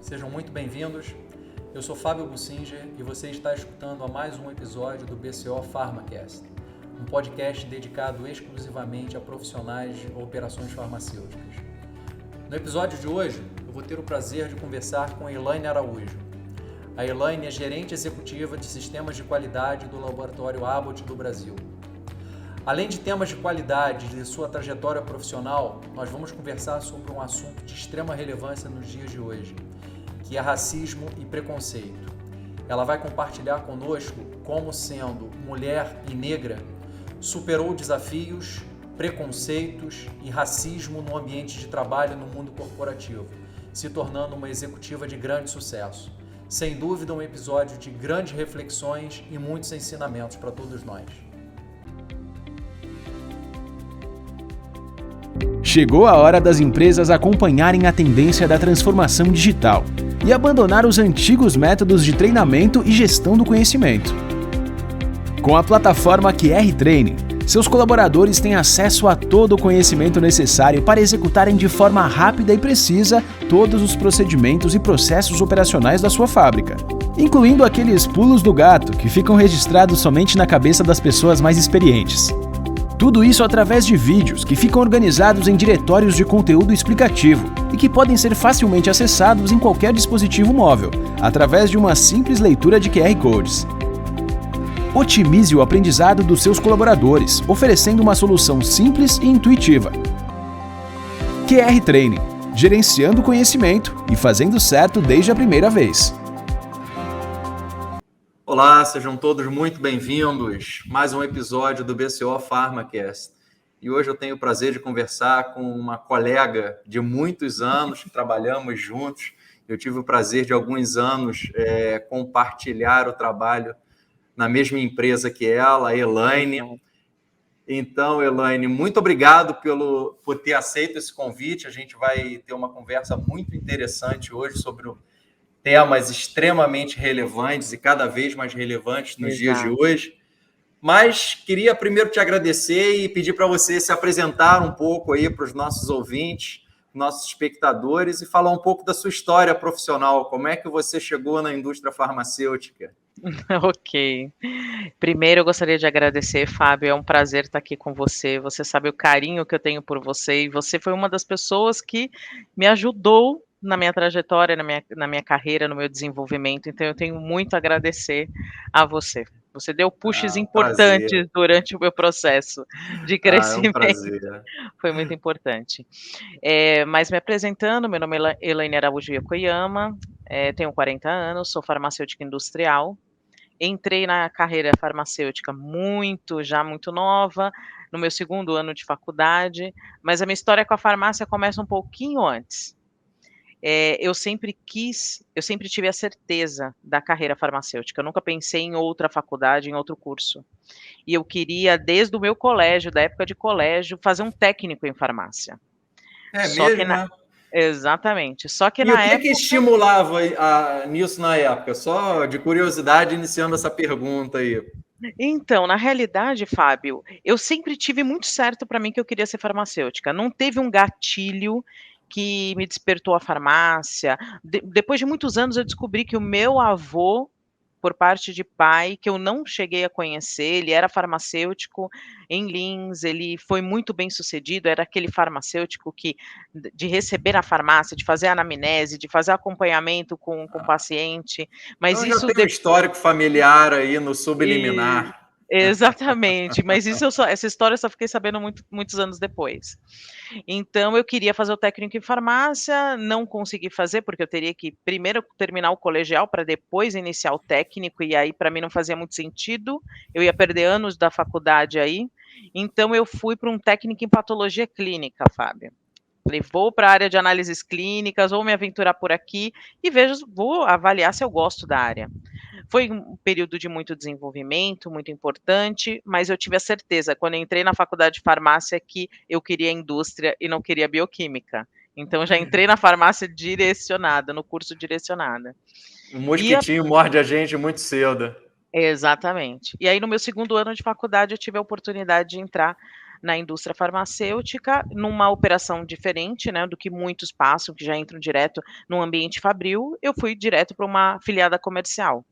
Sejam muito bem-vindos. Eu sou Fábio Bussinger e você está escutando a mais um episódio do BCO PharmaCast, um podcast dedicado exclusivamente a profissionais de operações farmacêuticas. No episódio de hoje, eu vou ter o prazer de conversar com a Elaine Araújo. A Elaine é gerente executiva de sistemas de qualidade do Laboratório Abbott do Brasil. Além de temas de qualidade e de sua trajetória profissional, nós vamos conversar sobre um assunto de extrema relevância nos dias de hoje, que é racismo e preconceito. Ela vai compartilhar conosco como, sendo mulher e negra, superou desafios, preconceitos e racismo no ambiente de trabalho no mundo corporativo, se tornando uma executiva de grande sucesso. Sem dúvida, um episódio de grandes reflexões e muitos ensinamentos para todos nós. Chegou a hora das empresas acompanharem a tendência da transformação digital e abandonar os antigos métodos de treinamento e gestão do conhecimento. Com a plataforma QR Training, seus colaboradores têm acesso a todo o conhecimento necessário para executarem de forma rápida e precisa todos os procedimentos e processos operacionais da sua fábrica, incluindo aqueles pulos do gato que ficam registrados somente na cabeça das pessoas mais experientes. Tudo isso através de vídeos que ficam organizados em diretórios de conteúdo explicativo e que podem ser facilmente acessados em qualquer dispositivo móvel, através de uma simples leitura de QR Codes. Otimize o aprendizado dos seus colaboradores, oferecendo uma solução simples e intuitiva. QR Training, gerenciando o conhecimento e fazendo certo desde a primeira vez. Olá, sejam todos muito bem-vindos. Mais um episódio do BCO PharmaCast. E hoje eu tenho o prazer de conversar com uma colega de muitos anos, que trabalhamos juntos. Eu tive o prazer de alguns anos compartilhar o trabalho na mesma empresa que ela, a Elaine. Então, Elaine, muito obrigado por ter aceito esse convite. A gente vai ter uma conversa muito interessante hoje sobre temas extremamente relevantes e cada vez mais relevantes nos dias de hoje. Mas queria primeiro te agradecer e pedir para você se apresentar um pouco aí para os nossos ouvintes, nossos espectadores, e falar um pouco da sua história profissional. Como é que você chegou na indústria farmacêutica? Ok. Primeiro, eu gostaria de agradecer, Fábio. É um prazer estar aqui com você. Você sabe o carinho que eu tenho por você e você foi uma das pessoas que me ajudou na minha trajetória, na minha carreira, no meu desenvolvimento. Então, eu tenho muito a agradecer a você. Você deu pushes importantes prazer. Durante o meu processo de crescimento. É um prazer. Foi muito importante. Mas me apresentando, meu nome é Elaine Araújo Yokoyama, tenho 40 anos, sou farmacêutica industrial. Entrei na carreira farmacêutica muito nova, no meu segundo ano de faculdade, mas a minha história com a farmácia começa um pouquinho antes. Eu sempre tive a certeza da carreira farmacêutica, eu nunca pensei em outra faculdade, em outro curso. E eu queria, desde o meu colégio, da época de colégio, fazer um técnico em farmácia. Exatamente. Só que na época... E o que estimulava nisso na época? Só de curiosidade, iniciando essa pergunta aí. Então, na realidade, Fábio, eu sempre tive muito certo para mim que eu queria ser farmacêutica. Não teve um gatilho que me despertou a farmácia. Depois de muitos anos, eu descobri que o meu avô, por parte de pai, que eu não cheguei a conhecer, ele era farmacêutico em Lins, ele foi muito bem sucedido, era aquele farmacêutico que, de receber na farmácia, de fazer anamnese, de fazer acompanhamento com o paciente, mas então, já tem um histórico familiar aí no subliminar. Exatamente, mas essa história eu só fiquei sabendo muitos anos depois. Então, eu queria fazer o técnico em farmácia, não consegui fazer, porque eu teria que primeiro terminar o colegial para depois iniciar o técnico, e aí para mim não fazia muito sentido, eu ia perder anos da faculdade aí, então eu fui para um técnico em patologia clínica, Fábio. Falei, vou para a área de análises clínicas, vou me aventurar por aqui e vou avaliar se eu gosto da área. Foi um período de muito desenvolvimento, muito importante, mas eu tive a certeza, quando eu entrei na faculdade de farmácia, que eu queria indústria e não queria bioquímica. Então, já entrei na farmácia direcionada, no curso direcionada. O mosquitinho morde a gente muito cedo. Exatamente. E aí, no meu segundo ano de faculdade, eu tive a oportunidade de entrar na indústria farmacêutica, numa operação diferente, né, do que muitos passam, que já entram direto no ambiente fabril, eu fui direto para uma afiliada comercial,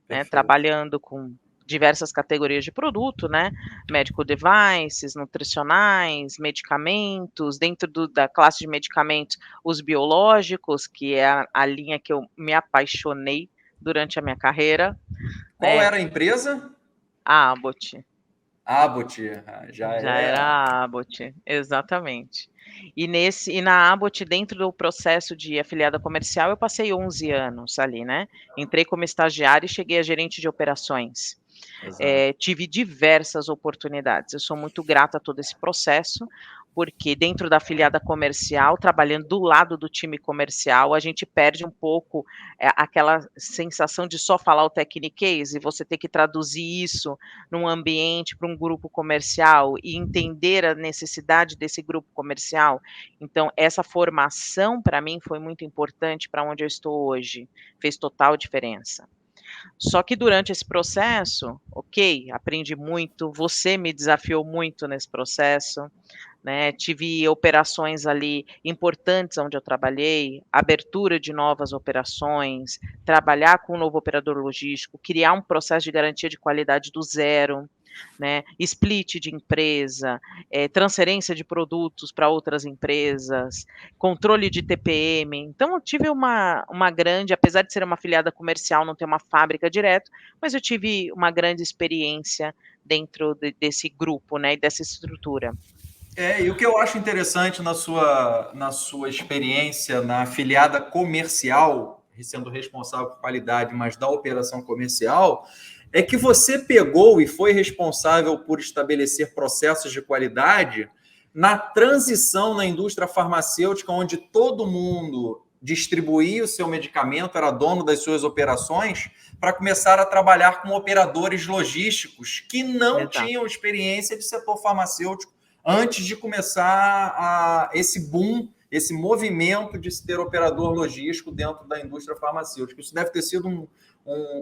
né, Perfeito. trabalhando com diversas categorias de produto, né, medical devices, nutricionais, medicamentos, dentro da classe de medicamentos, os biológicos, que é a linha que eu me apaixonei durante a minha carreira, Qual né, era a empresa? a Abbott. Abbott, já Já é. era a Abbott, exatamente. E na Abbott, dentro do processo de afiliada comercial, eu passei 11 anos ali, né. Entrei como estagiária e cheguei a gerente de operações. Exato. Tive diversas oportunidades. Eu sou muito grata a todo esse processo, porque dentro da afiliada comercial, trabalhando do lado do time comercial, a gente perde um pouco, aquela sensação de só falar o techniquez e você ter que traduzir isso num ambiente para um grupo comercial e entender a necessidade desse grupo comercial. Então, essa formação para mim foi muito importante para onde eu estou hoje, fez total diferença. Só que durante esse processo, ok, aprendi muito, você me desafiou muito nesse processo, né, tive operações ali importantes onde eu trabalhei, abertura de novas operações, trabalhar com um novo operador logístico, criar um processo de garantia de qualidade do zero, né, split de empresa, transferência de produtos para outras empresas, controle de TPM. Então eu tive uma grande, apesar de ser uma afiliada comercial, não ter uma fábrica direto, mas eu tive uma grande experiência dentro desse grupo, né, e dessa estrutura. E o que eu acho interessante na sua experiência na afiliada comercial, sendo responsável por qualidade, mas da operação comercial, é que você pegou e foi responsável por estabelecer processos de qualidade na transição na indústria farmacêutica, onde todo mundo distribuía o seu medicamento, era dono das suas operações, para começar a trabalhar com operadores logísticos que não Exato. tinham experiência de setor farmacêutico antes de começar esse boom, esse movimento de se ter operador logístico dentro da indústria farmacêutica. Isso deve ter sido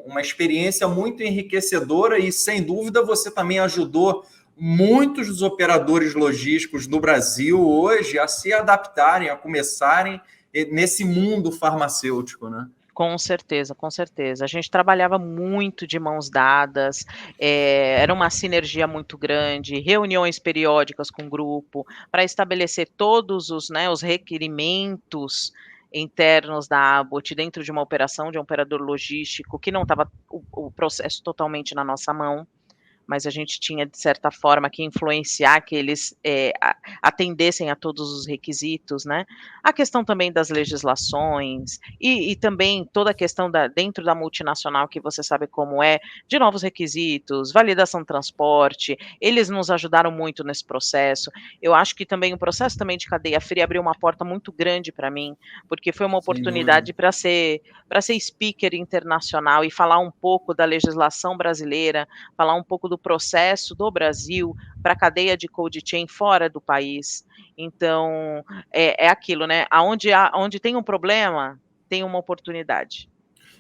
uma experiência muito enriquecedora e, sem dúvida, você também ajudou muitos dos operadores logísticos no Brasil hoje a se adaptarem, a começarem nesse mundo farmacêutico, né? Com certeza, com certeza. A gente trabalhava muito de mãos dadas, era uma sinergia muito grande, reuniões periódicas com o grupo, para estabelecer todos os, né, os requerimentos internos da Abbott dentro de uma operação, de um operador logístico, que não estava o processo totalmente na nossa mão, mas a gente tinha, de certa forma, que influenciar que eles atendessem a todos os requisitos, né? A questão também das legislações e também toda a questão dentro da multinacional, que você sabe como é, de novos requisitos, validação de transporte, eles nos ajudaram muito nesse processo. Eu acho que também o processo também de cadeia fria abriu uma porta muito grande para mim, porque foi uma oportunidade para ser speaker internacional e falar um pouco da legislação brasileira, falar um pouco do processo do Brasil para a cadeia de cold chain fora do país. Então, é aquilo, né? Onde tem um problema, tem uma oportunidade.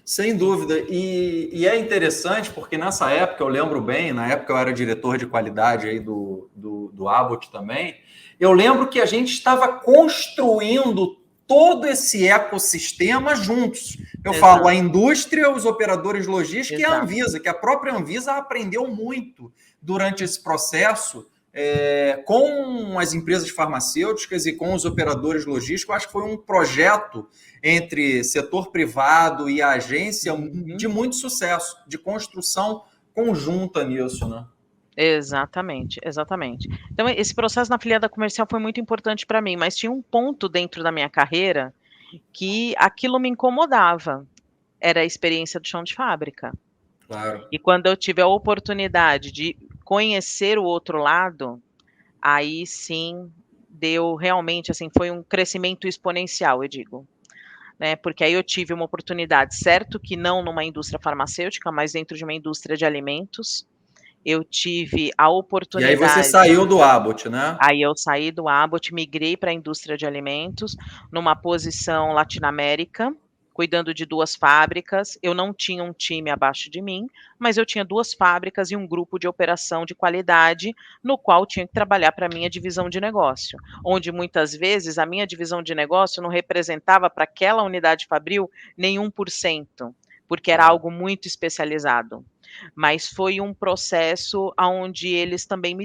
Sem dúvida. E é interessante porque nessa época, eu lembro bem, na época eu era diretor de qualidade aí do Abbott também, eu lembro que a gente estava construindo todo esse ecossistema juntos. Eu falo a indústria, os operadores logísticos e a Anvisa, que a própria Anvisa aprendeu muito durante esse processo com as empresas farmacêuticas e com os operadores logísticos. Eu acho que foi um projeto entre setor privado e a agência de muito sucesso, de construção conjunta nisso, né? Exatamente, exatamente. Então, esse processo na afiliada comercial foi muito importante para mim, mas tinha um ponto dentro da minha carreira que aquilo me incomodava, era a experiência do chão de fábrica. Claro. E quando eu tive a oportunidade de conhecer o outro lado, aí sim deu realmente, assim, foi um crescimento exponencial, eu digo. Né, porque aí eu tive uma oportunidade, certo que não numa indústria farmacêutica, mas dentro de uma indústria de alimentos, eu tive a oportunidade. E aí você saiu do Abbott, né? Aí eu saí do Abbott, migrei para a indústria de alimentos, numa posição Latinoamérica, cuidando de 2 fábricas. Eu não tinha um time abaixo de mim, mas eu tinha 2 fábricas e um grupo de operação de qualidade, no qual tinha que trabalhar para a minha divisão de negócio, onde muitas vezes a minha divisão de negócio não representava para aquela unidade fabril nem 1%, porque era Claro. algo muito especializado. Mas foi um processo aonde eles também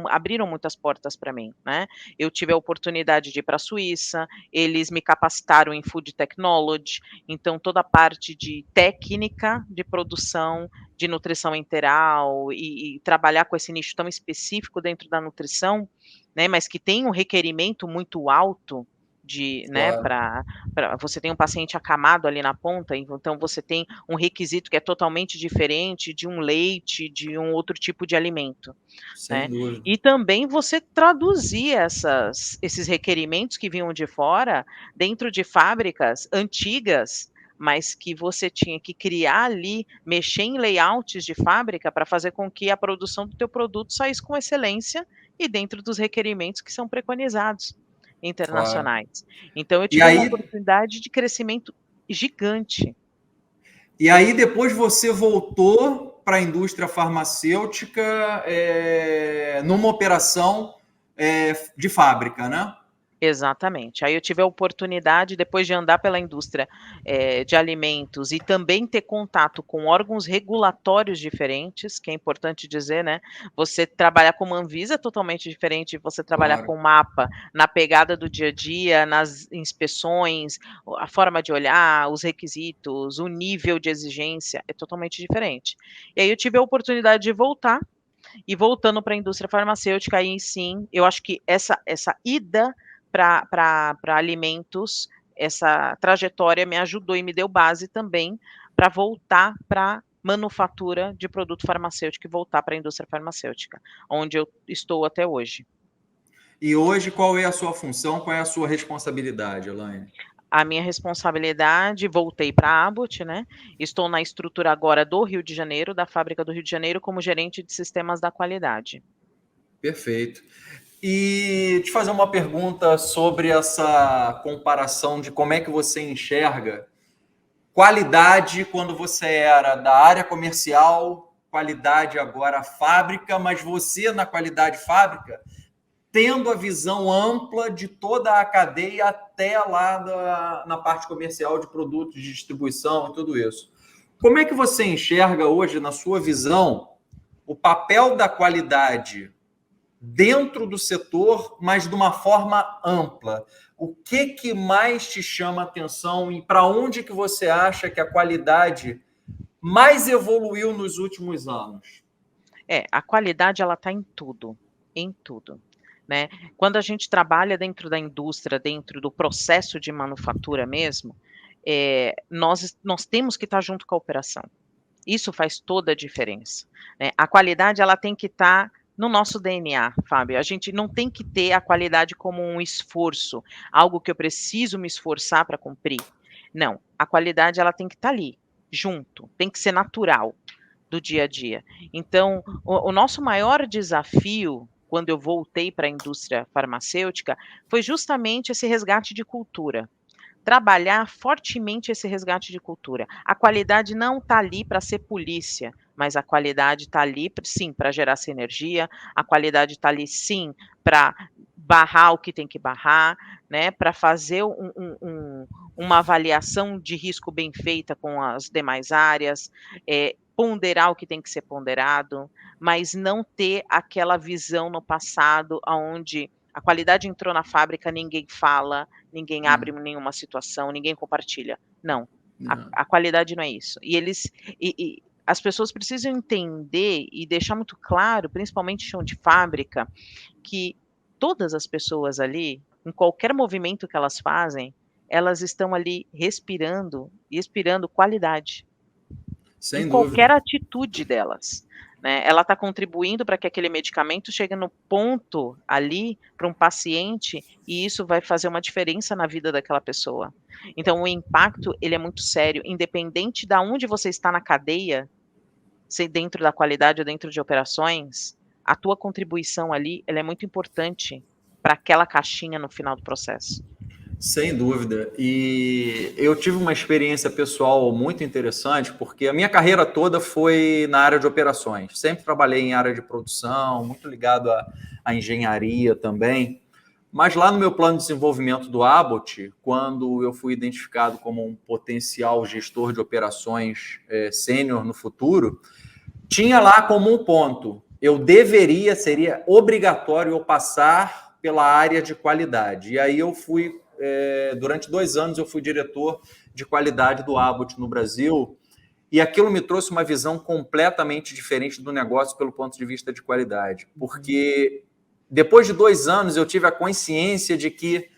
abriram muitas portas para mim, né. Eu tive a oportunidade de ir para a Suíça, eles me capacitaram em food technology, então toda a parte de técnica de produção, de nutrição enteral e trabalhar com esse nicho tão específico dentro da nutrição, né, mas que tem um requerimento muito alto de, né, Claro. para você tem um paciente acamado ali na ponta, então você tem um requisito que é totalmente diferente de um leite, de um outro tipo de alimento, Sem né. dúvida. E também você traduzir esses requerimentos que vinham de fora, dentro de fábricas antigas, mas que você tinha que criar ali, mexer em layouts de fábrica para fazer com que a produção do teu produto saísse com excelência e dentro dos requerimentos que são preconizados Claro. internacionais. Então eu E tive uma aí, oportunidade de crescimento gigante. depois você voltou para a indústria farmacêutica, numa operação de fábrica, né? Exatamente. Aí eu tive a oportunidade, depois de andar pela indústria, de alimentos e também ter contato com órgãos regulatórios diferentes, que é importante dizer, né, você trabalhar com uma Anvisa é totalmente diferente de você trabalhar Claro. com MAPA, na pegada do dia a dia, nas inspeções, a forma de olhar, os requisitos, o nível de exigência, é totalmente diferente. E aí eu tive a oportunidade de voltar, e voltando para a indústria farmacêutica, aí sim, eu acho que essa ida para alimentos, essa trajetória me ajudou e me deu base também para voltar pra manufatura de produto farmacêutico e voltar para a indústria farmacêutica, onde eu estou até hoje. E hoje, qual é a sua função, qual é a sua responsabilidade, Elaine? A minha responsabilidade, voltei para a Abbott, né, estou na estrutura agora do Rio de Janeiro, da fábrica do Rio de Janeiro, como gerente de sistemas da qualidade. Perfeito. E te fazer uma pergunta sobre essa comparação de como é que você enxerga qualidade quando você era da área comercial, qualidade agora fábrica, mas você na qualidade fábrica tendo a visão ampla de toda a cadeia até lá na parte comercial de produtos, de distribuição e tudo isso. Como é que você enxerga hoje, na sua visão, o papel da qualidade dentro do setor, mas de uma forma ampla? O que mais te chama a atenção e para onde que você acha que a qualidade mais evoluiu nos últimos anos? A qualidade ela está em tudo, né. Quando a gente trabalha dentro da indústria, dentro do processo de manufatura mesmo, nós temos que estar junto com a operação. Isso faz toda a diferença, né. A qualidade ela tem que estar no nosso DNA, Fábio. A gente não tem que ter a qualidade como um esforço, algo que eu preciso me esforçar para cumprir. Não, a qualidade ela tem que estar ali, junto, tem que ser natural do dia a dia. Então, o nosso maior desafio, quando eu voltei para a indústria farmacêutica, foi justamente esse resgate de cultura. Trabalhar fortemente esse resgate de cultura. A qualidade não está ali para ser polícia, mas a qualidade está ali, sim, para gerar sinergia, a qualidade está ali, sim, para barrar o que tem que barrar, né, para fazer uma avaliação de risco bem feita com as demais áreas, ponderar o que tem que ser ponderado, mas não ter aquela visão no passado aonde a qualidade entrou na fábrica, ninguém fala, ninguém abre Não, nenhuma situação, ninguém compartilha. Não, não. a qualidade não é isso. E as pessoas precisam entender e deixar muito claro, principalmente chão de fábrica, que todas as pessoas ali, em qualquer movimento que elas fazem, elas estão ali respirando e expirando qualidade. Em Sem qualquer dúvida. atitude delas, né, ela está contribuindo para que aquele medicamento chegue no ponto ali, para um paciente, e isso vai fazer uma diferença na vida daquela pessoa. Então o impacto, ele é muito sério, independente da onde você está na cadeia, se dentro da qualidade ou dentro de operações, a tua contribuição ali, ela é muito importante para aquela caixinha no final do processo. Sem dúvida. E eu tive uma experiência pessoal muito interessante, porque a minha carreira toda foi na área de operações. Sempre trabalhei em área de produção, muito ligado à engenharia também. Mas lá no meu plano de desenvolvimento do Abbott, quando eu fui identificado como um potencial gestor de operações sênior no futuro, tinha lá como um ponto, seria obrigatório eu passar pela área de qualidade. E aí eu fui, durante 2 anos, eu fui diretor de qualidade do Abbott no Brasil, e aquilo me trouxe uma visão completamente diferente do negócio pelo ponto de vista de qualidade, porque depois de 2 anos eu tive a consciência de que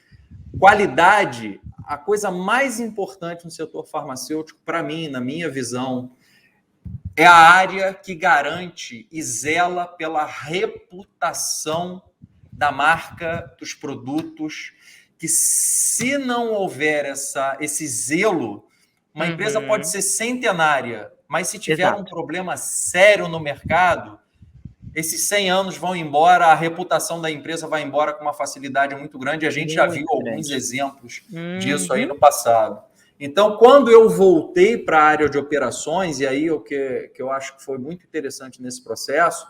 qualidade, a coisa mais importante no setor farmacêutico, para mim, na minha visão, é a área que garante e zela pela reputação da marca, dos produtos, que se não houver esse zelo, uma empresa pode ser centenária, mas se tiver um problema sério no mercado, esses 100 anos vão embora, a reputação da empresa vai embora com uma facilidade muito grande. A gente já viu alguns exemplos disso aí no passado. Então, quando eu voltei para a área de operações, e aí o que eu acho que foi muito interessante nesse processo,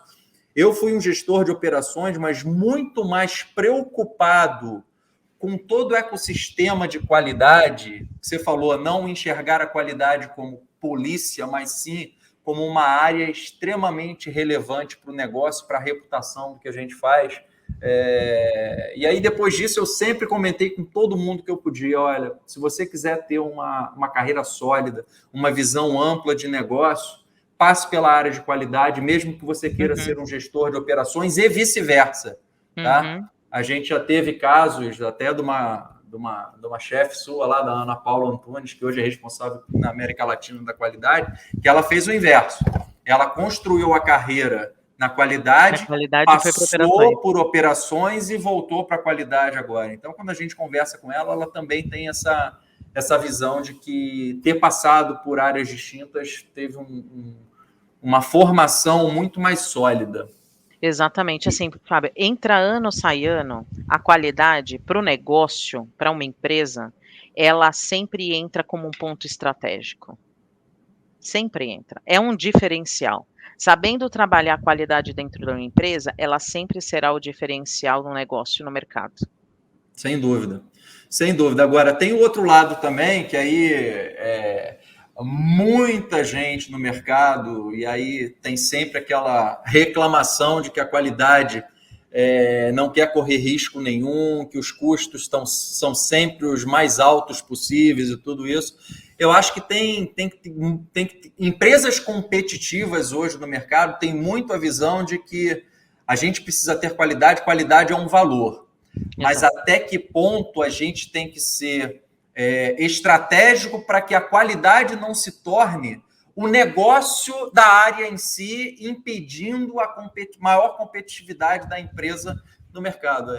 eu fui um gestor de operações, mas muito mais preocupado com todo o ecossistema de qualidade. Você falou, não enxergar a qualidade como polícia, mas sim como uma área extremamente relevante para o negócio, para a reputação do que a gente faz. E aí, depois disso, eu sempre comentei com todo mundo que eu podia, olha, se você quiser ter uma carreira sólida, uma visão ampla de negócio, passe pela área de qualidade, mesmo que você queira ser um gestor de operações e vice-versa. Tá? A gente já teve casos até de uma chefe sua lá, da Ana Paula Antunes, que hoje é responsável na América Latina da qualidade, que ela fez o inverso. Ela construiu a carreira na qualidade passou por operações e voltou para a qualidade agora. Então, quando a gente conversa com ela, ela também tem essa visão de que ter passado por áreas distintas teve uma formação muito mais sólida. Exatamente, assim, Fábio, entra ano, sai ano, a qualidade para o negócio, para uma empresa, ela sempre entra como um ponto estratégico. Sempre entra. É um diferencial. Sabendo trabalhar a qualidade dentro de uma empresa, ela sempre será o diferencial no negócio, no mercado. Sem dúvida. Sem dúvida. Agora, tem o outro lado também, que aí muita gente no mercado, e aí tem sempre aquela reclamação de que a qualidade não quer correr risco nenhum, que os custos são sempre os mais altos possíveis e tudo isso. Eu acho que tem empresas competitivas hoje no mercado têm muito a visão de que a gente precisa ter qualidade, qualidade é um valor. Mas até que ponto a gente tem que ser estratégico para que a qualidade não se torne o negócio da área em si, impedindo a maior competitividade da empresa no mercado.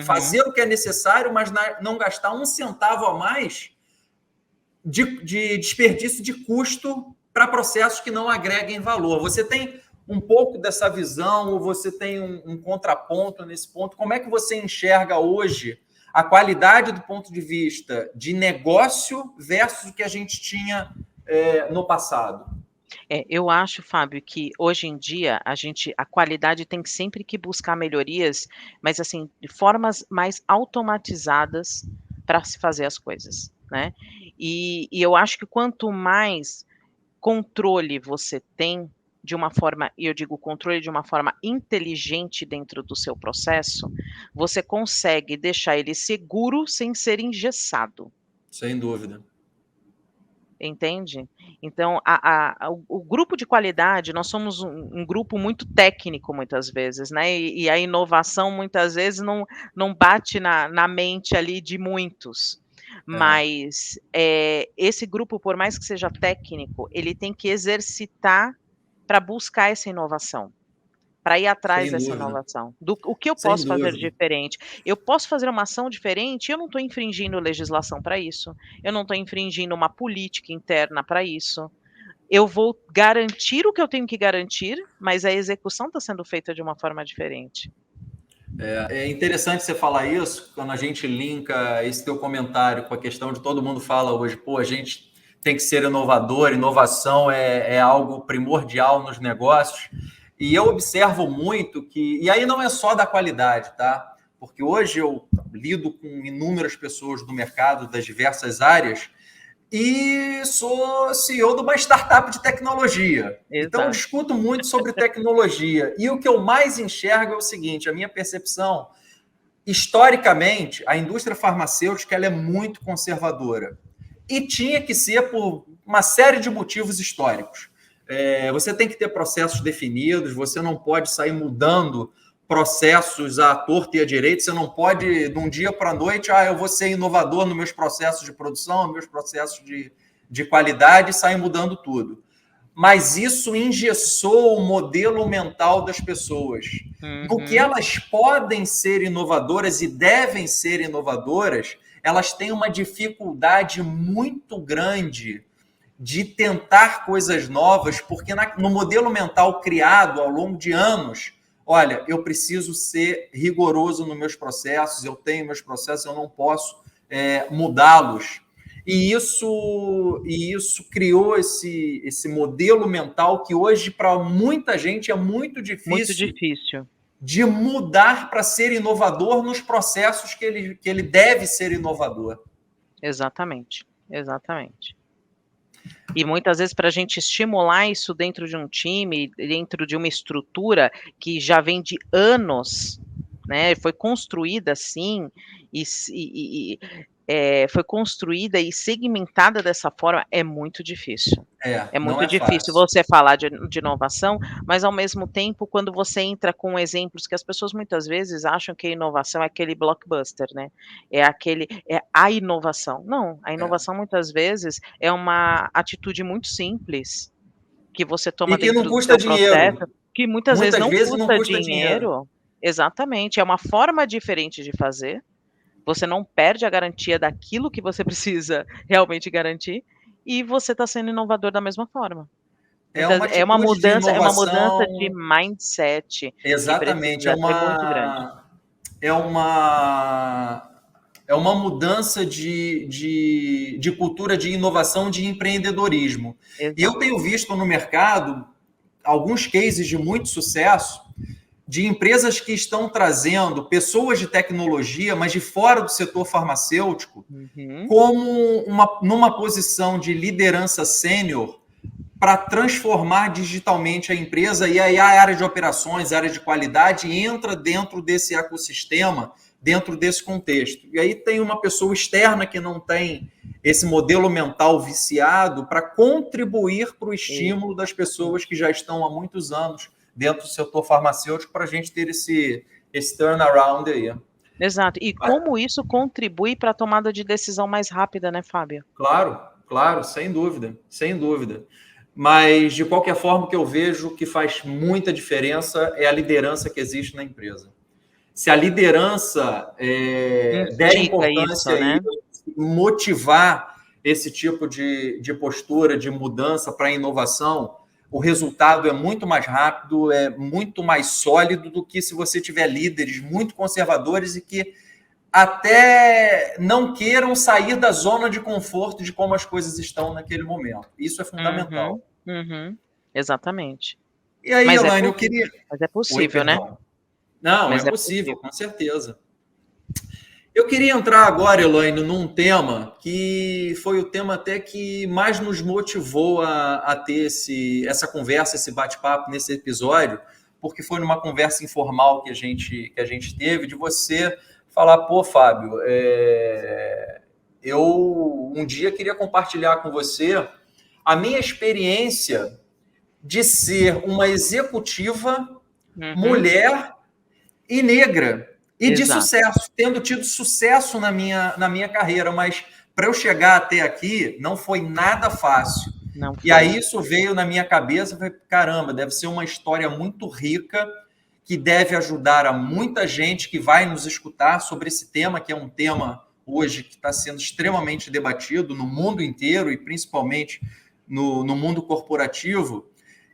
Fazer o que é necessário, mas não gastar um centavo a mais de desperdício de custo para processos que não agreguem valor. Você tem um pouco dessa visão, ou você tem um contraponto nesse ponto? Como é que você enxerga hoje a qualidade do ponto de vista de negócio versus o que a gente tinha no passado? Eu acho, Fábio, que hoje em dia a qualidade tem sempre que buscar melhorias, mas assim, de formas mais automatizadas para se fazer as coisas, né? E eu acho que quanto mais controle você tem de uma forma, e eu digo controle de uma forma inteligente dentro do seu processo, você consegue deixar ele seguro sem ser engessado. Sem dúvida. Entende? Então, o grupo de qualidade, nós somos um grupo muito técnico muitas vezes, né? E a inovação muitas vezes não bate na mente ali de muitos. Mas esse grupo, por mais que seja técnico, ele tem que exercitar para buscar essa inovação, para ir atrás dessa inovação. O que eu posso fazer diferente? Eu posso fazer uma ação diferente, eu não estou infringindo legislação para isso, eu não estou infringindo uma política interna para isso. Eu vou garantir o que eu tenho que garantir, mas a execução está sendo feita de uma forma diferente. É interessante você falar isso, quando a gente linka esse teu comentário com a questão de todo mundo fala hoje, pô, a gente tem que ser inovador, inovação é algo primordial nos negócios. E eu observo muito que... E aí não é só da qualidade, tá? Porque hoje eu lido com inúmeras pessoas do mercado, das diversas áreas, e sou CEO de uma startup de tecnologia. Exato. Então, eu discuto muito sobre tecnologia. E o que eu mais enxergo é o seguinte, a minha percepção, historicamente, a indústria farmacêutica ela é muito conservadora. E tinha que ser por uma série de motivos históricos. Você tem que ter processos definidos, você não pode sair mudando processos à torta e à direita, você não pode, de um dia para a noite, eu vou ser inovador nos meus processos de produção, nos meus processos de qualidade, e sair mudando tudo. Mas isso engessou o modelo mental das pessoas. No que elas podem ser inovadoras e devem ser inovadoras, elas têm uma dificuldade muito grande de tentar coisas novas, porque no modelo mental criado ao longo de anos, olha, eu preciso ser rigoroso nos meus processos, eu tenho meus processos, eu não posso mudá-los. E isso criou esse modelo mental que hoje, para muita gente, é muito difícil de mudar para ser inovador nos processos que ele deve ser inovador. Exatamente. E muitas vezes, para a gente estimular isso dentro de um time, dentro de uma estrutura que já vem de anos, né, foi construída assim, foi construída e segmentada dessa forma, é muito difícil. É muito difícil você falar de inovação, mas ao mesmo tempo, quando você entra com exemplos que as pessoas muitas vezes acham que a inovação é aquele blockbuster, né? É a inovação. Não, a inovação muitas vezes é uma atitude muito simples que você toma dentro do seu processo, que muitas vezes não custa dinheiro. Exatamente, é uma forma diferente de fazer. Você não perde a garantia daquilo que você precisa realmente garantir, e você está sendo inovador da mesma forma. É uma mudança de mindset. Exatamente, é muito grande. É uma mudança de cultura de inovação, de empreendedorismo. Exato. E eu tenho visto no mercado alguns cases de muito sucesso de empresas que estão trazendo pessoas de tecnologia, mas de fora do setor farmacêutico, como numa posição de liderança sênior para transformar digitalmente a empresa, e aí a área de operações, a área de qualidade entra dentro desse ecossistema, dentro desse contexto. E aí tem uma pessoa externa que não tem esse modelo mental viciado para contribuir para o estímulo das pessoas que já estão há muitos anos dentro do setor farmacêutico, para a gente ter esse turnaround aí. Exato. E como isso contribui para a tomada de decisão mais rápida, né, Fábio? Claro, sem dúvida. Mas, de qualquer forma, o que eu vejo que faz muita diferença é a liderança que existe na empresa. Se a liderança der importância a isso, motivar esse tipo de postura, de mudança para a inovação, o resultado é muito mais rápido, é muito mais sólido do que se você tiver líderes muito conservadores e que até não queiram sair da zona de conforto de como as coisas estão naquele momento. Isso é fundamental. Exatamente. E aí, Elaine, eu queria... Mas é possível, né? Não, mas é possível, com certeza. Eu queria entrar agora, Elaine, num tema que foi o tema até que mais nos motivou a ter essa conversa, esse bate-papo nesse episódio, porque foi numa conversa informal que a gente teve, de você falar, pô, Fábio, eu um dia queria compartilhar com você a minha experiência de ser uma executiva mulher e negra, e de sucesso, tendo tido sucesso na minha carreira, mas para eu chegar até aqui não foi nada fácil. E aí isso veio na minha cabeça, eu falei, caramba, deve ser uma história muito rica, que deve ajudar a muita gente que vai nos escutar sobre esse tema, que é um tema hoje que está sendo extremamente debatido no mundo inteiro e principalmente no mundo corporativo.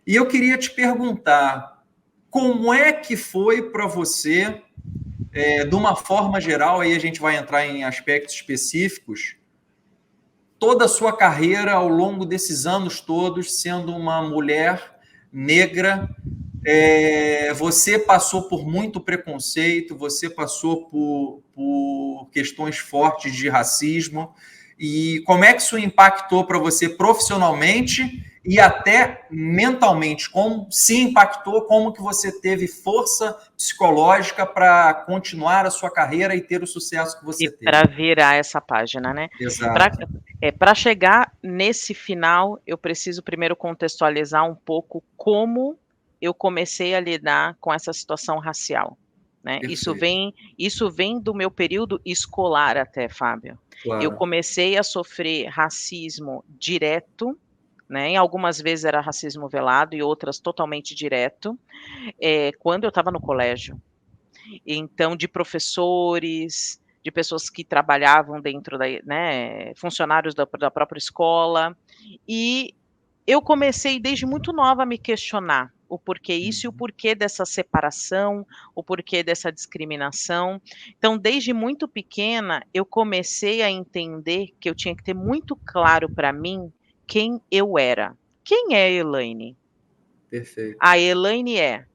E eu queria te perguntar, como é que foi para você de uma forma geral, aí a gente vai entrar em aspectos específicos, toda a sua carreira ao longo desses anos todos, sendo uma mulher negra, você passou por muito preconceito, você passou por questões fortes de racismo, e como é que isso impactou para você profissionalmente e até mentalmente? Como se impactou, como que você teve força psicológica para continuar a sua carreira e ter o sucesso que você teve? Para virar essa página, né? Exato. Para chegar nesse final, eu preciso primeiro contextualizar um pouco como eu comecei a lidar com essa situação racial, né? Isso vem do meu período escolar até, Fábio. Claro. Eu comecei a sofrer racismo direto, né? Em algumas vezes era racismo velado e outras totalmente direto, quando eu estava no colégio. Então, de professores, de pessoas que trabalhavam dentro da, né, funcionários da própria escola, e eu comecei desde muito nova a me questionar o porquê isso e o porquê dessa separação, o porquê dessa discriminação. Então, desde muito pequena, eu comecei a entender que eu tinha que ter muito claro para mim quem eu era. Quem é a Elaine? Perfeito. A Elaine é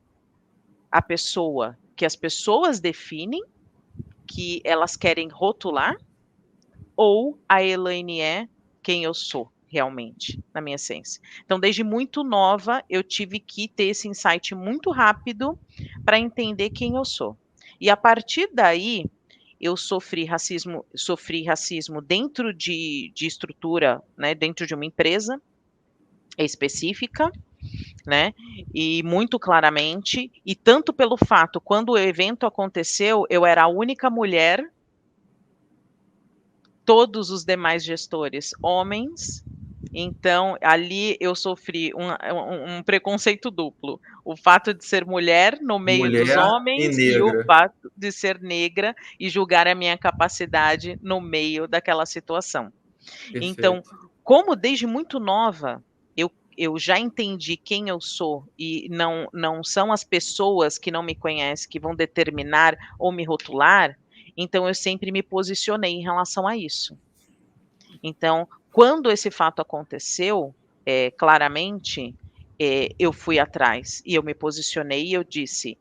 a pessoa que as pessoas definem, que elas querem rotular, ou a Elaine é quem eu sou realmente, na minha essência. Então, desde muito nova, eu tive que ter esse insight muito rápido para entender quem eu sou. E a partir daí, eu sofri racismo dentro de estrutura, né, dentro de uma empresa específica, né? E muito claramente, e tanto pelo fato, quando o evento aconteceu, eu era a única mulher, todos os demais gestores homens, então ali eu sofri um preconceito duplo. O fato de ser mulher no meio dos Mulher e homens e o negra. fato de ser negra e julgar a minha capacidade no meio daquela situação. Então, Perfeito. como desde muito nova eu já entendi quem eu sou e não são as pessoas que não me conhecem que vão determinar ou me rotular, então eu sempre me posicionei em relação a isso. Então, quando esse fato aconteceu, claramente, eu fui atrás e eu me posicionei e eu disse: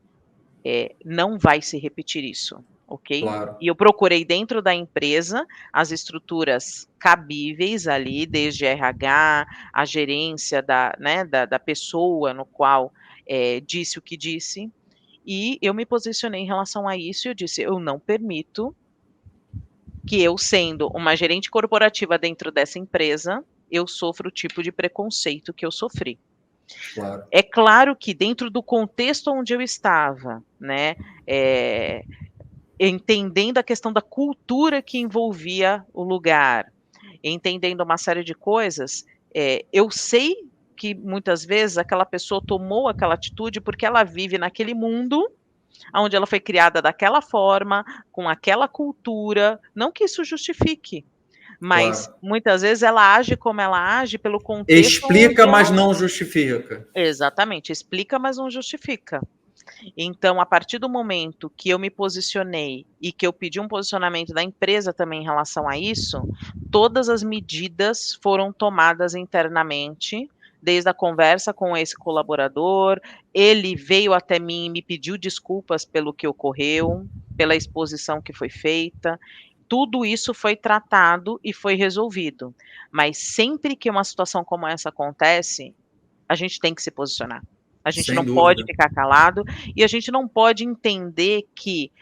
não vai se repetir isso, ok? Claro. E eu procurei dentro da empresa as estruturas cabíveis ali, desde RH, a gerência da pessoa no qual disse o que disse, e eu me posicionei em relação a isso e eu disse: eu não permito que eu, sendo uma gerente corporativa dentro dessa empresa, eu sofra o tipo de preconceito que eu sofri. Claro. É claro que dentro do contexto onde eu estava, né, entendendo a questão da cultura que envolvia o lugar, entendendo uma série de coisas, eu sei que muitas vezes aquela pessoa tomou aquela atitude porque ela vive naquele mundo onde ela foi criada daquela forma, com aquela cultura, não que isso justifique, mas Claro. muitas vezes ela age como ela age pelo contexto Explica, onde mas ela. não justifica. Exatamente, explica, mas não justifica. Então, a partir do momento que eu me posicionei e que eu pedi um posicionamento da empresa também em relação a isso, todas as medidas foram tomadas internamente, desde a conversa com esse colaborador, ele veio até mim e me pediu desculpas pelo que ocorreu, pela exposição que foi feita. Tudo isso foi tratado e foi resolvido. Mas sempre que uma situação como essa acontece, a gente tem que se posicionar. A gente Sem não pode dúvida. ficar calado e a gente não pode entender que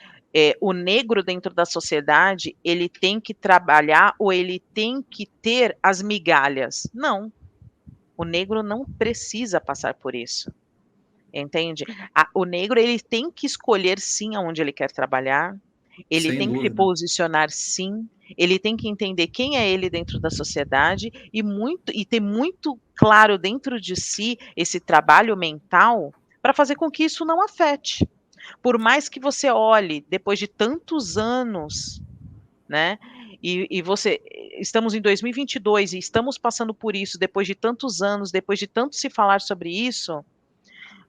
o negro dentro da sociedade ele tem que trabalhar ou ele tem que ter as migalhas. Não, o negro não precisa passar por isso, entende? O negro ele tem que escolher sim aonde ele quer trabalhar, ele Sem tem que se dúvida. posicionar sim, ele tem que entender quem é ele dentro da sociedade e ter muito claro dentro de si esse trabalho mental para fazer com que isso não afete. Por mais que você olhe depois de tantos anos, né? E você estamos em 2022 e estamos passando por isso depois de tantos anos, depois de tanto se falar sobre isso,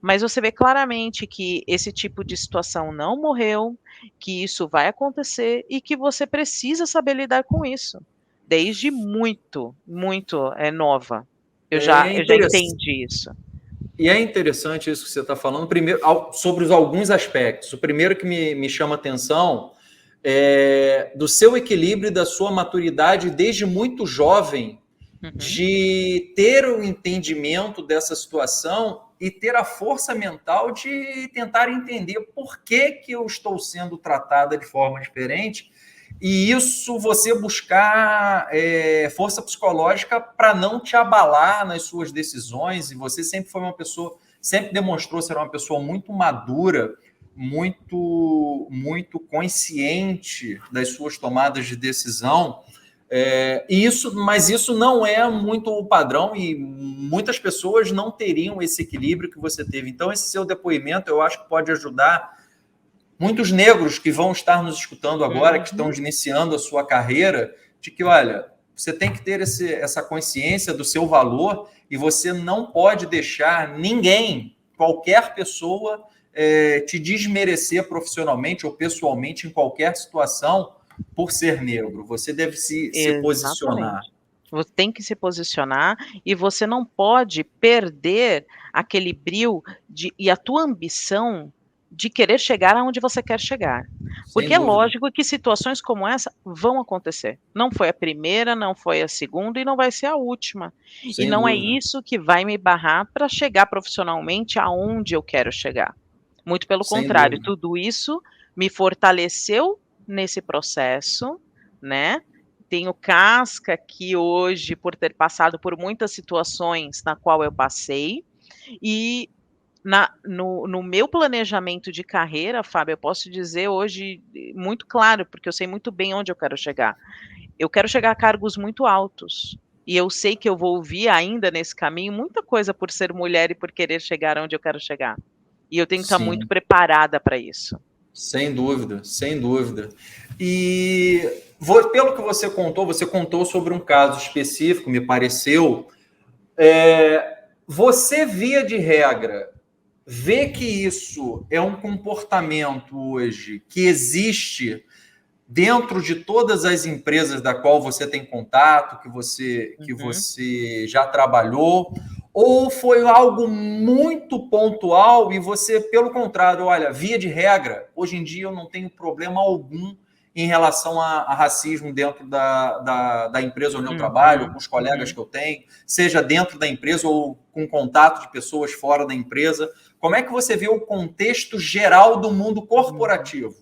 mas você vê claramente que esse tipo de situação não morreu, que isso vai acontecer e que você precisa saber lidar com isso, desde muito, muito nova. Eu já entendi isso. E é interessante isso que você está falando, primeiro, sobre alguns aspectos. O primeiro que me chama a atenção é do seu equilíbrio e da sua maturidade desde muito jovem, de ter o entendimento dessa situação e ter a força mental de tentar entender por que eu estou sendo tratada de forma diferente, e isso você buscar força psicológica para não te abalar nas suas decisões. E você sempre foi uma pessoa, sempre demonstrou ser uma pessoa muito madura, muito consciente das suas tomadas de decisão. Mas isso não é muito o padrão, e muitas pessoas não teriam esse equilíbrio que você teve. Então, esse seu depoimento, eu acho que pode ajudar muitos negros que vão estar nos escutando agora, que estão iniciando a sua carreira, de que, olha, você tem que ter essa consciência do seu valor, e você não pode deixar ninguém, qualquer pessoa, te desmerecer profissionalmente ou pessoalmente em qualquer situação por ser negro. Você deve se posicionar. Você tem que se posicionar, e você não pode perder aquele brio e a tua ambição de querer chegar aonde você quer chegar. Porque é lógico que situações como essa vão acontecer. Não foi a primeira, não foi a segunda e não vai ser a última. E não é isso que vai me barrar para chegar profissionalmente aonde eu quero chegar. Muito pelo contrário, tudo isso me fortaleceu nesse processo, né? Tenho casca aqui hoje por ter passado por muitas situações na qual eu passei, e no meu planejamento de carreira, Fábio, eu posso dizer hoje muito claro, porque eu sei muito bem onde eu quero chegar. Eu quero chegar a cargos muito altos, e eu sei que eu vou ouvir ainda nesse caminho muita coisa por ser mulher e por querer chegar onde eu quero chegar. E eu tenho que estar muito preparada para isso. Sem dúvida, sem dúvida. E pelo que você contou sobre um caso específico, me pareceu. Você, via de regra, vê que isso é um comportamento hoje que existe dentro de todas as empresas da qual você tem contato, que você já trabalhou, ou foi algo muito pontual e você, pelo contrário, olha, via de regra, hoje em dia eu não tenho problema algum em relação a racismo dentro da empresa onde eu trabalho, com os colegas que eu tenho, seja dentro da empresa ou com contato de pessoas fora da empresa. Como é que você vê o contexto geral do mundo corporativo?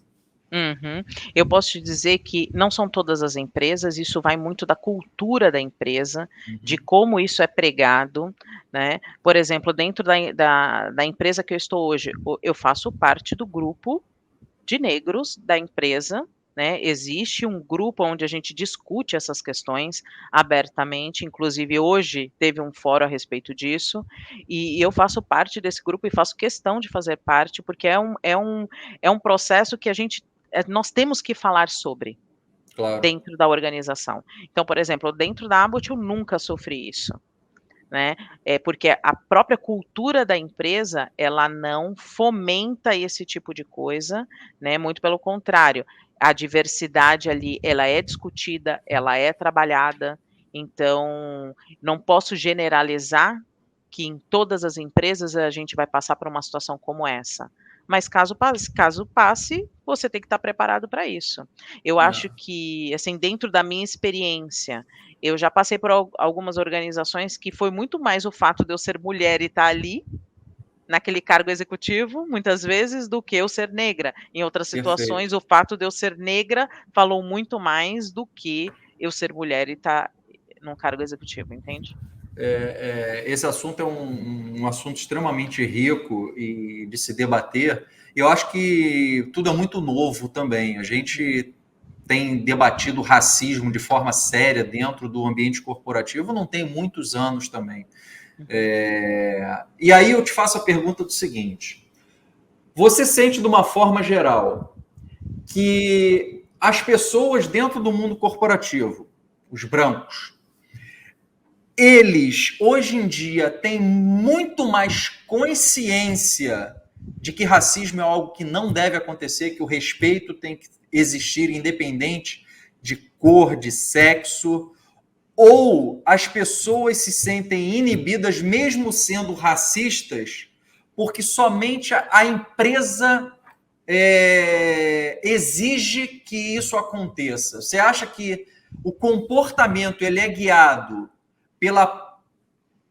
Eu posso te dizer que não são todas as empresas, isso vai muito da cultura da empresa, de como isso é pregado, né? Por exemplo, dentro da empresa que eu estou hoje, eu faço parte do grupo de negros da empresa, né? Existe um grupo onde a gente discute essas questões abertamente, inclusive hoje teve um fórum a respeito disso, e eu faço parte desse grupo e faço questão de fazer parte, porque é um processo que nós temos que falar sobre dentro da organização. Então, por exemplo, dentro da Abbott eu nunca sofri isso, né? Porque a própria cultura da empresa, ela não fomenta esse tipo de coisa, né? Muito pelo contrário, a diversidade ali, ela é discutida, ela é trabalhada, então não posso generalizar que em todas as empresas a gente vai passar por uma situação como essa. Mas caso passe, você tem que estar preparado para isso. Eu acho que, assim, dentro da minha experiência, eu já passei por algumas organizações que foi muito mais o fato de eu ser mulher e estar ali, naquele cargo executivo, muitas vezes, do que eu ser negra. Em outras situações, o fato de eu ser negra falou muito mais do que eu ser mulher e estar num cargo executivo, entende? Esse assunto é um assunto extremamente rico e de se debater. Eu acho que tudo é muito novo também. A gente tem debatido racismo de forma séria dentro do ambiente corporativo não tem muitos anos também. E aí eu te faço a pergunta do seguinte: você sente de uma forma geral que as pessoas dentro do mundo corporativo, os brancos, eles, hoje em dia, têm muito mais consciência de que racismo é algo que não deve acontecer, que o respeito tem que existir independente de cor, de sexo, ou as pessoas se sentem inibidas, mesmo sendo racistas, porque somente a empresa exige que isso aconteça? Você acha que o comportamento ele é guiado pela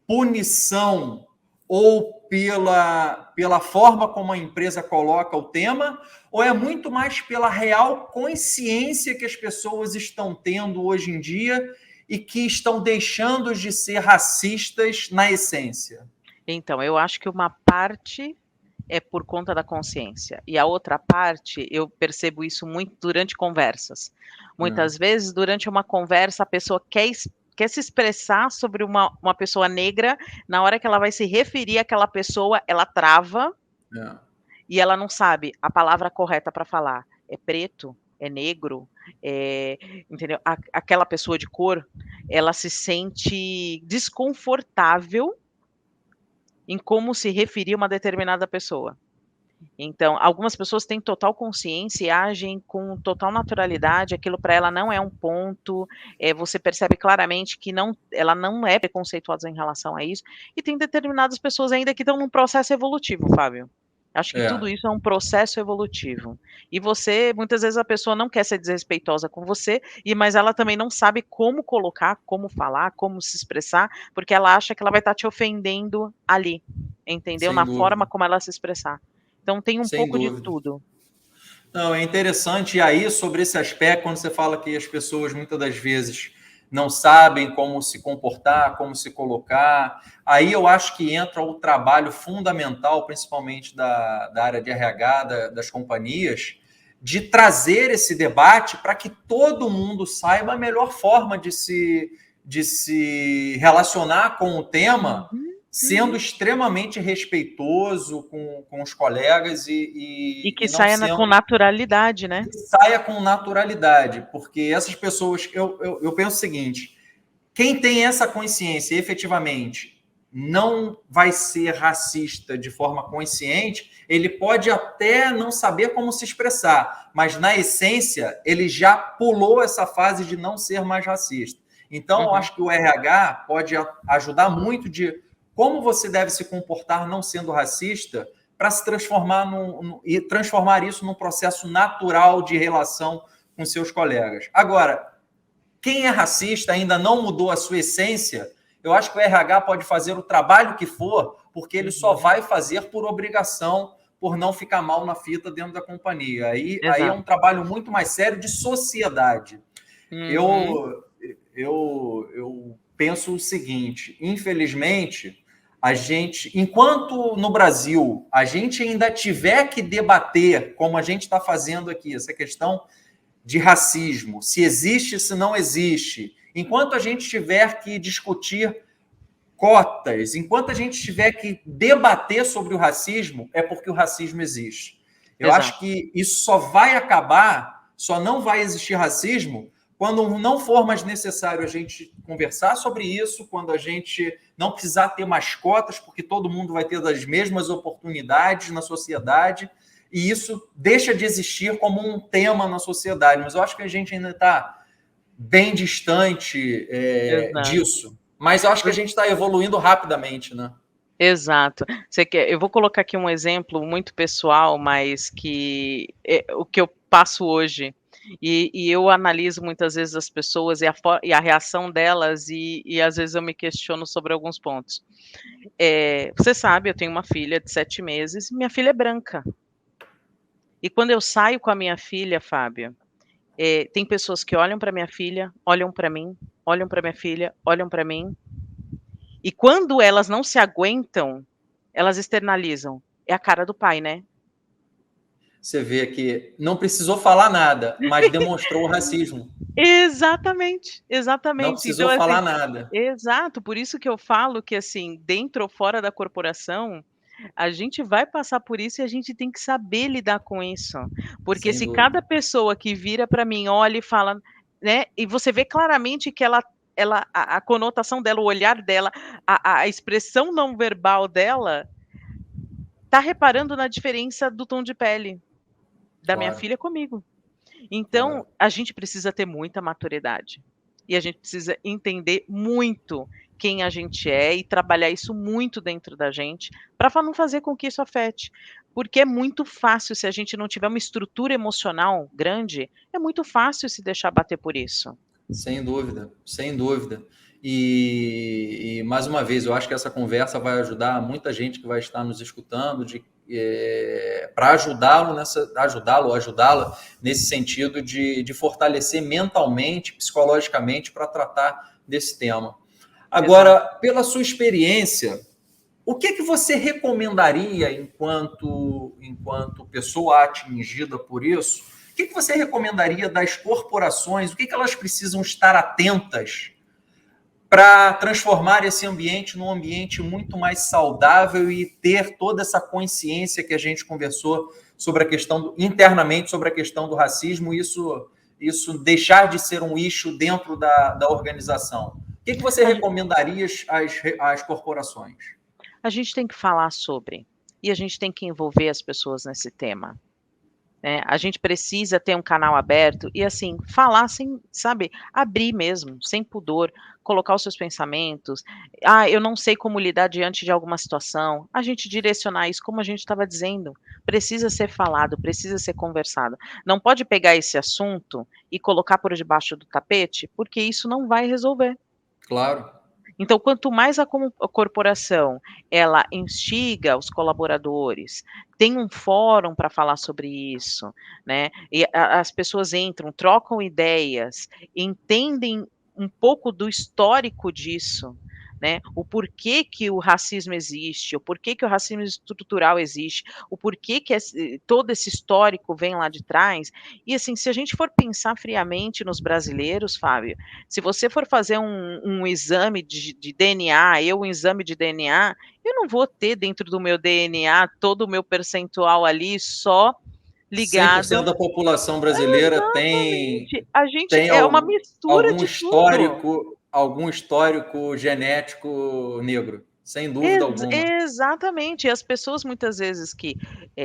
punição ou pela forma como a empresa coloca o tema, ou é muito mais pela real consciência que as pessoas estão tendo hoje em dia e que estão deixando de ser racistas na essência? Então, eu acho que uma parte é por conta da consciência, e a outra parte, eu percebo isso muito durante conversas. Muitas vezes, durante uma conversa, a pessoa quer se expressar sobre uma pessoa negra, na hora que ela vai se referir àquela pessoa, ela trava, e ela não sabe a palavra correta para falar. É preto? É negro? Entendeu? Aquela pessoa de cor, ela se sente desconfortável em como se referir a uma determinada pessoa. Então, algumas pessoas têm total consciência e agem com total naturalidade, aquilo para ela não é um ponto, você percebe claramente que ela não é preconceituosa em relação a isso, e tem determinadas pessoas ainda que estão num processo evolutivo, Fábio. Acho que tudo isso é um processo evolutivo. E você, muitas vezes a pessoa não quer ser desrespeitosa com você, mas ela também não sabe como colocar, como falar, como se expressar, porque ela acha que ela vai estar te ofendendo ali, entendeu? Na forma como ela se expressar. Então tem um pouco de tudo. Não, é interessante. E aí, sobre esse aspecto, quando você fala que as pessoas muitas das vezes não sabem como se comportar, como se colocar, aí eu acho que entra o trabalho fundamental, principalmente da área de RH, das companhias, de trazer esse debate para que todo mundo saiba a melhor forma de se relacionar com o tema, sendo extremamente respeitoso com os colegas e que saia com naturalidade, né? Que saia com naturalidade, porque essas pessoas, eu penso o seguinte: quem tem essa consciência efetivamente não vai ser racista de forma consciente, ele pode até não saber como se expressar, mas na essência ele já pulou essa fase de não ser mais racista. Então, eu acho que o RH pode ajudar muito de como você deve se comportar não sendo racista para se transformar e transformar isso num processo natural de relação com seus colegas. Agora, quem é racista ainda não mudou a sua essência, eu acho que o RH pode fazer o trabalho que for, porque ele só vai fazer por obrigação, por não ficar mal na fita dentro da companhia. Aí é um trabalho muito mais sério de sociedade. Eu penso o seguinte: infelizmente, enquanto no Brasil a gente ainda tiver que debater, como a gente está fazendo aqui, essa questão de racismo, se existe, se não existe, enquanto a gente tiver que discutir cotas, enquanto a gente tiver que debater sobre o racismo, é porque o racismo existe. Eu acho que isso só vai acabar, só não vai existir racismo quando não for mais necessário a gente conversar sobre isso, quando a gente não precisar ter mais cotas, porque todo mundo vai ter as mesmas oportunidades na sociedade, e isso deixa de existir como um tema na sociedade. Mas eu acho que a gente ainda está bem distante disso. Mas eu acho que a gente está evoluindo rapidamente, né? Exato. Eu vou colocar aqui um exemplo muito pessoal, mas que é o que eu passo hoje. E eu analiso muitas vezes as pessoas e a reação delas, e às vezes eu me questiono sobre alguns pontos. Você sabe, eu tenho uma filha de 7 meses, minha filha é branca. E quando eu saio com a minha filha, Fábio, tem pessoas que olham para minha filha, olham para mim, olham para minha filha, olham para mim, e quando elas não se aguentam, elas externalizam. É a cara do pai, né? Você vê que não precisou falar nada, mas demonstrou o racismo. Exatamente. Não precisou falar nada. Exato, por isso que eu falo que, assim, dentro ou fora da corporação, a gente vai passar por isso e a gente tem que saber lidar com isso. Porque se cada pessoa que vira para mim olha e fala, né, e você vê claramente que ela a conotação dela, o olhar dela, a expressão não verbal dela, tá reparando na diferença do tom de pele da minha Claro, filha comigo. Então, claro. a gente precisa ter muita maturidade. E a gente precisa entender muito quem a gente é e trabalhar isso muito dentro da gente, para não fazer com que isso afete. Porque é muito fácil, se a gente não tiver uma estrutura emocional grande, é muito fácil se deixar bater por isso. Sem dúvida, sem dúvida. E mais uma vez, eu acho que essa conversa vai ajudar muita gente que vai estar nos escutando para ajudá-la nesse sentido de fortalecer mentalmente, psicologicamente, para tratar desse tema. Agora, pela sua experiência, o que você recomendaria enquanto pessoa atingida por isso? O que você recomendaria das corporações? O que elas precisam estar atentas para transformar esse ambiente num ambiente muito mais saudável e ter toda essa consciência que a gente conversou sobre a questão internamente sobre a questão do racismo, isso deixar de ser um issue dentro da organização? O que você recomendaria às corporações? A gente tem que falar sobre, e a gente tem que envolver as pessoas nesse tema. A gente precisa ter um canal aberto e, assim, falar sem, sabe, abrir mesmo, sem pudor, colocar os seus pensamentos. Eu não sei como lidar diante de alguma situação. A gente direcionar isso, como a gente estava dizendo, precisa ser falado, precisa ser conversado. Não pode pegar esse assunto e colocar por debaixo do tapete, porque isso não vai resolver. Claro. Então, quanto mais a corporação ela instiga os colaboradores, tem um fórum para falar sobre isso, né? E as pessoas entram, trocam ideias, entendem um pouco do histórico disso, né? O porquê que o racismo existe, o porquê que o racismo estrutural existe, o porquê que todo esse histórico vem lá de trás. E assim, se a gente for pensar friamente nos brasileiros, Fábio, se você for fazer um exame de DNA, um exame de DNA, eu não vou ter dentro do meu DNA todo o meu percentual ali só ligado. 100% da população brasileira tem a gente é uma mistura de algum histórico genético negro, sem dúvida alguma. Exatamente. E as pessoas muitas vezes que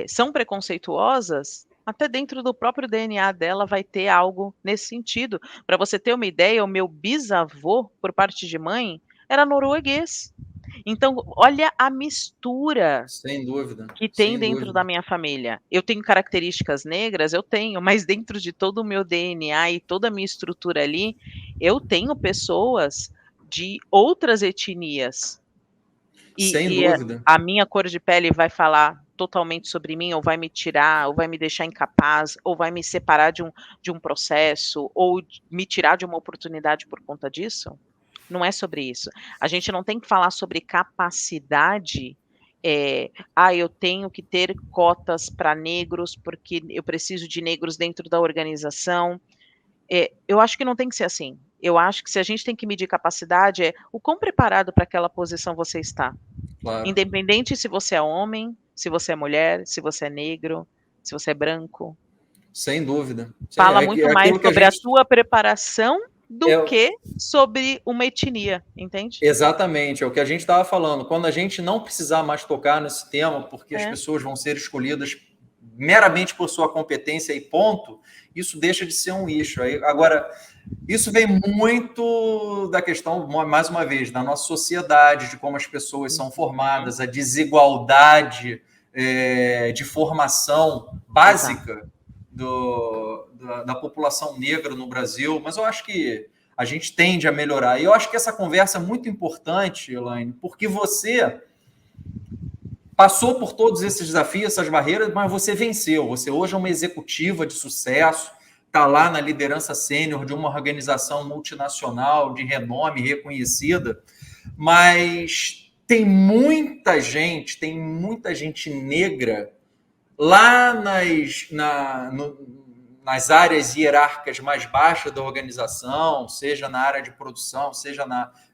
são preconceituosas, até dentro do próprio DNA dela vai ter algo nesse sentido. Para você ter uma ideia, o meu bisavô, por parte de mãe, era norueguês. Então, olha a mistura sem dúvida, que tem dentro da minha família. Eu tenho características negras, eu tenho, mas dentro de todo o meu DNA e toda a minha estrutura ali, eu tenho pessoas de outras etnias. Sem E dúvida. a minha cor de pele vai falar totalmente sobre mim, ou vai me tirar, ou vai me deixar incapaz, ou vai me separar de um processo, ou me tirar de uma oportunidade por conta disso? Não é sobre isso. A gente não tem que falar sobre capacidade. Eu tenho que ter cotas para negros, porque eu preciso de negros dentro da organização. Eu acho que não tem que ser assim. Eu acho que se a gente tem que medir capacidade, o quão preparado para aquela posição você está. Claro. Independente se você é homem, se você é mulher, se você é negro, se você é branco. Sem dúvida. Fala muito mais sobre a tua preparação do que sobre uma etnia, entende? Exatamente, é o que a gente estava falando. Quando a gente não precisar mais tocar nesse tema, porque as pessoas vão ser escolhidas meramente por sua competência e ponto, isso deixa de ser um issue. Agora, isso vem muito da questão, mais uma vez, da nossa sociedade, de como as pessoas são formadas, a desigualdade de formação básica da população negra no Brasil, mas eu acho que a gente tende a melhorar. E eu acho que essa conversa é muito importante, Elaine, porque você passou por todos esses desafios, essas barreiras, mas você venceu. Você hoje é uma executiva de sucesso, está lá na liderança sênior de uma organização multinacional de renome reconhecida, mas tem muita gente negra lá nas áreas hierárquicas mais baixas da organização, seja na área de produção,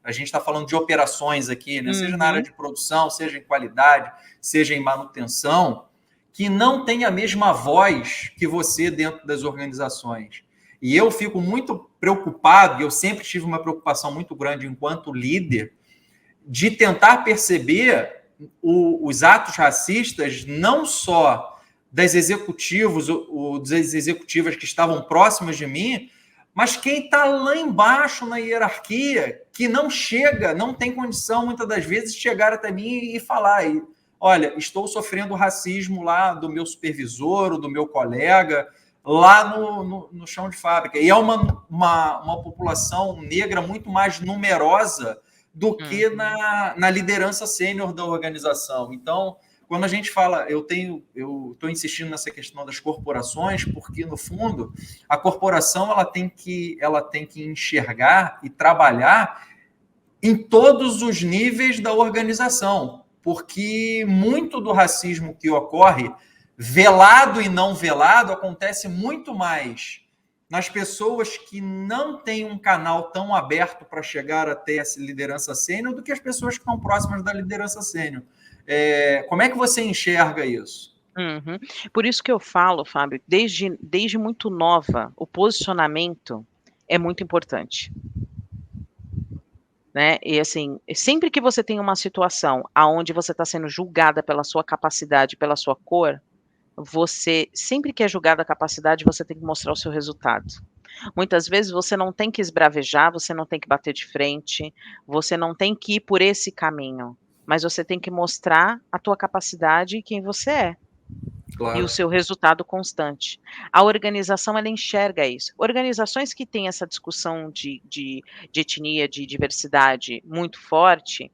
a gente está falando de operações aqui, né? Seja na área de produção, seja em qualidade, seja em manutenção, que não tem a mesma voz que você dentro das organizações. E eu fico muito preocupado, e eu sempre tive uma preocupação muito grande enquanto líder, de tentar perceber os atos racistas não só das executivos ou das executivas que estavam próximas de mim, mas quem está lá embaixo na hierarquia, que não chega, não tem condição, muitas das vezes, de chegar até mim e falar, olha, estou sofrendo racismo lá do meu supervisor ou do meu colega, lá no chão de fábrica. E é uma população negra muito mais numerosa do que na liderança sênior da organização. Então, quando a gente fala, eu estou insistindo nessa questão das corporações, porque, no fundo, a corporação ela tem que enxergar e trabalhar em todos os níveis da organização, porque muito do racismo que ocorre, velado e não velado, acontece muito mais nas pessoas que não têm um canal tão aberto para chegar até essa liderança sênior do que as pessoas que estão próximas da liderança sênior. Como é que você enxerga isso? Por isso que eu falo, Fábio, desde muito nova, o posicionamento é muito importante. Né? E assim, sempre que você tem uma situação onde você está sendo julgada pela sua capacidade, pela sua cor, você, sempre que é julgada a capacidade, você tem que mostrar o seu resultado. Muitas vezes você não tem que esbravejar, você não tem que bater de frente, você não tem que ir por esse caminho, mas você tem que mostrar a tua capacidade e quem você é. Claro. E o seu resultado constante. A organização, ela enxerga isso. Organizações que têm essa discussão de etnia, de diversidade muito forte,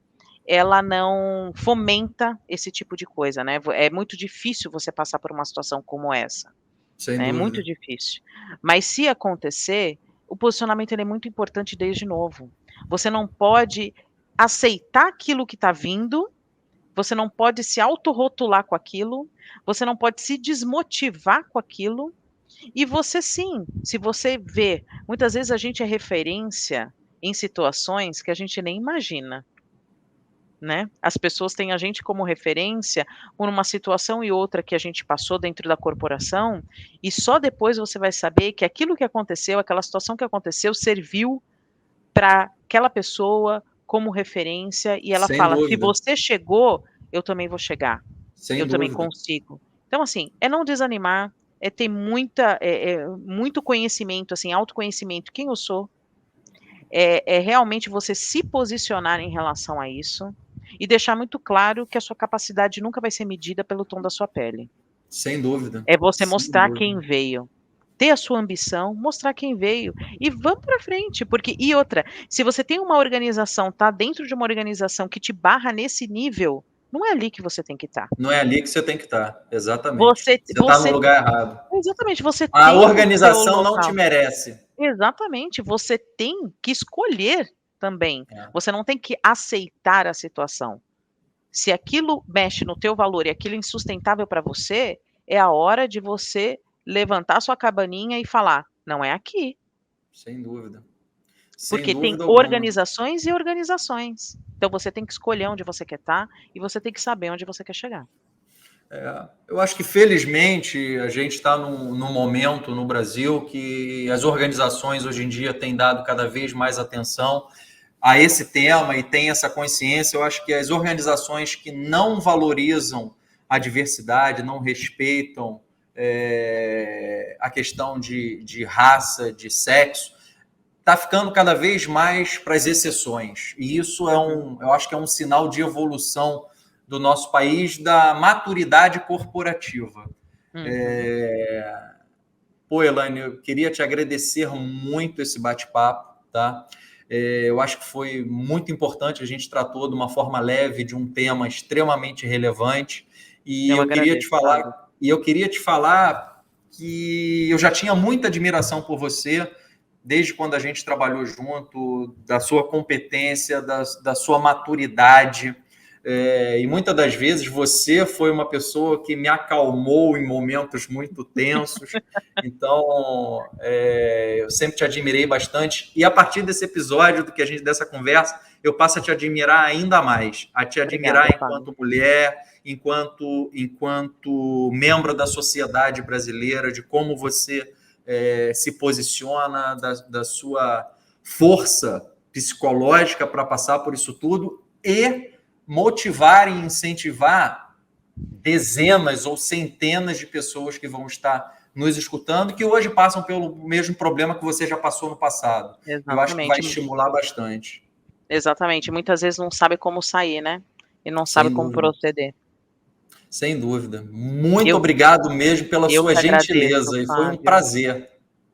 ela não fomenta esse tipo de coisa, né? É muito difícil você passar por uma situação como essa. É muito difícil. Mas se acontecer, o posicionamento ele é muito importante desde novo. Você não pode aceitar aquilo que está vindo, você não pode se autorrotular com aquilo, você não pode se desmotivar com aquilo, e você sim, se você vê, muitas vezes a gente é referência em situações que a gente nem imagina. Né? As pessoas têm a gente como referência por uma situação e outra que a gente passou dentro da corporação, e só depois você vai saber que aquilo que aconteceu, aquela situação que aconteceu, serviu para aquela pessoa como referência, e ela fala, se você chegou, eu também vou chegar, também consigo. Então, assim, é não desanimar, é ter muito conhecimento, assim, autoconhecimento, quem eu sou, é realmente você se posicionar em relação a isso, e deixar muito claro que a sua capacidade nunca vai ser medida pelo tom da sua pele. Sem dúvida. É você mostrar quem veio. Ter a sua ambição, mostrar quem veio. E vamos para frente. E outra, se você tem uma organização, tá dentro de uma organização que te barra nesse nível, não é ali que você tem que estar. Não é ali que você tem que estar, exatamente. Você está no lugar errado. Exatamente. A organização não te merece. Exatamente. Você tem que escolher também. Você não tem que aceitar a situação. Se aquilo mexe no teu valor e aquilo é insustentável para você, é a hora de você levantar sua cabaninha e falar, não é aqui. Sem dúvida. Porque tem organizações e organizações. Então você tem que escolher onde você quer estar e você tem que saber onde você quer chegar. Eu acho que, felizmente, a gente está num momento no Brasil que as organizações hoje em dia têm dado cada vez mais atenção a esse tema e tem essa consciência. Eu acho que as organizações que não valorizam a diversidade, não respeitam a questão de raça, de sexo, está ficando cada vez mais para as exceções. E isso eu acho que é um sinal de evolução do nosso país, da maturidade corporativa. Elaine, eu queria te agradecer muito esse bate-papo, tá? Eu acho que foi muito importante, a gente tratou de uma forma leve de um tema extremamente relevante, e eu queria te falar que eu já tinha muita admiração por você, desde quando a gente trabalhou junto, da sua competência, da sua maturidade, e muitas das vezes você foi uma pessoa que me acalmou em momentos muito tensos. Então, eu sempre te admirei bastante, e a partir desse episódio, dessa conversa, eu passo a te admirar ainda mais, a te admirar enquanto mulher, enquanto membro da sociedade brasileira, de como você se posiciona, da sua força psicológica para passar por isso tudo e motivar e incentivar dezenas ou centenas de pessoas que vão estar nos escutando, que hoje passam pelo mesmo problema que você já passou no passado. Exatamente. Eu acho que vai estimular bastante. Exatamente. Muitas vezes não sabe como sair, né? E não sabe como proceder. Sem dúvida. Muito obrigado mesmo pela sua gentileza. Agradeço, e foi um prazer.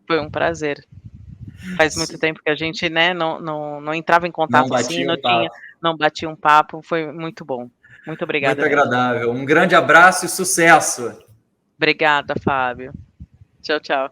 Foi um prazer. Faz muito tempo que a gente, né, não entrava em contato assim, não batia um papo. Foi muito bom. Muito obrigada. Muito agradável. Um grande abraço e sucesso. Obrigada, Fábio. Tchau, tchau.